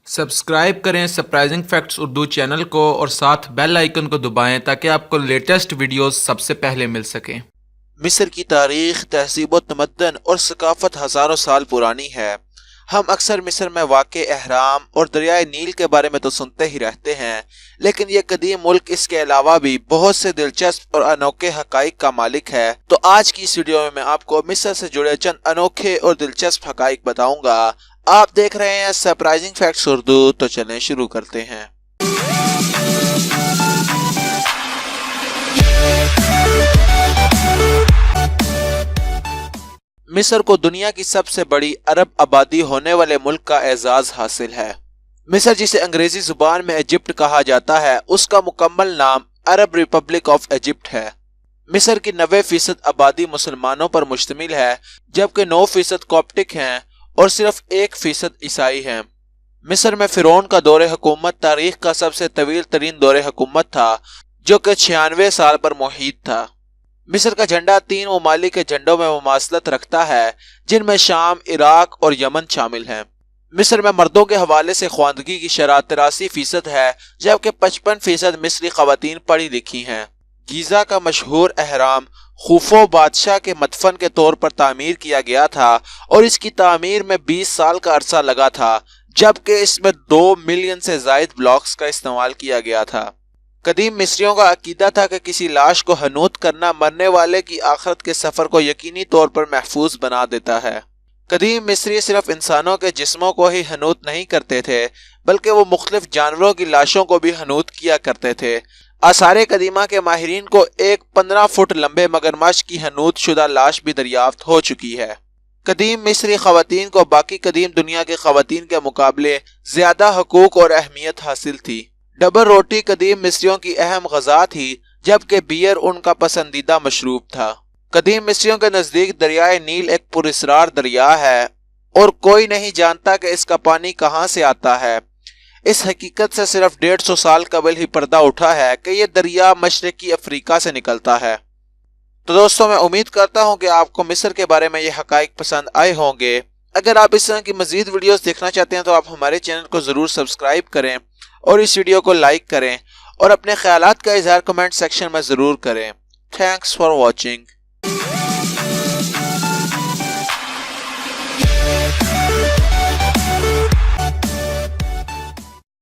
Subscribe کریں surprising facts Urdu channel کو اور ساتھ بیل آئیکن کو دبائیں تاکہ آپ کو لیٹسٹ ویڈیوز سب سے پہلے مل سکیں۔ مصر کی تاریخ، تہذیب و تمدن اور ثقافت ہزاروں سال پرانی ہے۔ ہم اکثر مصر میں واقع اہرام اور دریائے نیل کے بارے میں تو سنتے ہی رہتے ہیں، لیکن یہ قدیم ملک اس کے علاوہ بھی بہت سے دلچسپ اور انوکھے حقائق کا مالک ہے۔ تو آج کی اس ویڈیو میں میں آپ کو مصر سے جڑے چند انوکھے اور دلچسپ حقائق بتاؤں گا۔ آپ دیکھ رہے ہیں سرپرائزنگ فیکٹس اردو، تو چلیں شروع کرتے ہیں۔ مصر کو دنیا کی سب سے بڑی عرب آبادی ہونے والے ملک کا اعزاز حاصل ہے۔ مصر جسے انگریزی زبان میں ایجپٹ کہا جاتا ہے، اس کا مکمل نام عرب ریپبلک آف ایجپٹ ہے۔ مصر کی 90% آبادی مسلمانوں پر مشتمل ہے، جبکہ 9% کوپٹک ہیں اور صرف 1% عیسائی ہیں۔ مصر میں فرعون کا دور حکومت تاریخ کا سب سے طویل ترین دور حکومت تھا، جو کہ 96 سال پر محیط تھا۔ مصر کا جھنڈا 3 ممالک کے جھنڈوں میں مماثلت رکھتا ہے، جن میں شام، عراق اور یمن شامل ہیں۔ مصر میں مردوں کے حوالے سے خواندگی کی شرح 83% ہے، جبکہ 55% مصری خواتین پڑھی لکھی ہیں۔ گیزا کا مشہور اہرام خوفو بادشاہ کے مدفن کے طور پر تعمیر کیا گیا تھا اور اس کی تعمیر میں 20 سال کا عرصہ لگا تھا، جبکہ اس میں 2 ملین سے زائد بلاکس کا استعمال کیا گیا تھا۔ قدیم مصریوں کا عقیدہ تھا کہ کسی لاش کو حنوط کرنا مرنے والے کی آخرت کے سفر کو یقینی طور پر محفوظ بنا دیتا ہے۔ قدیم مصری صرف انسانوں کے جسموں کو ہی حنوط نہیں کرتے تھے، بلکہ وہ مختلف جانوروں کی لاشوں کو بھی حنوط کیا کرتے تھے۔ آثار قدیمہ کے ماہرین کو ایک 15 فٹ لمبے مگرمچھ کی حنوط شدہ لاش بھی دریافت ہو چکی ہے۔ قدیم مصری خواتین کو باقی قدیم دنیا کے خواتین کے مقابلے زیادہ حقوق اور اہمیت حاصل تھی۔ ڈبل روٹی قدیم مصریوں کی اہم غذا تھی، جبکہ بیئر ان کا پسندیدہ مشروب تھا۔ قدیم مصریوں کے نزدیک دریائے نیل ایک پراسرار دریا ہے اور کوئی نہیں جانتا کہ اس کا پانی کہاں سے آتا ہے۔ اس حقیقت سے صرف 150 سال قبل ہی پردہ اٹھا ہے کہ یہ دریا مشرقی افریقہ سے نکلتا ہے۔ تو دوستوں، میں امید کرتا ہوں کہ آپ کو مصر کے بارے میں یہ حقائق پسند آئے ہوں گے۔ اگر آپ اس طرح کی مزید ویڈیوز دیکھنا چاہتے ہیں تو آپ ہمارے چینل کو ضرور سبسکرائب کریں اور اس ویڈیو کو لائک کریں اور اپنے خیالات کا اظہار کمنٹ سیکشن میں ضرور کریں۔ Thanks for watching.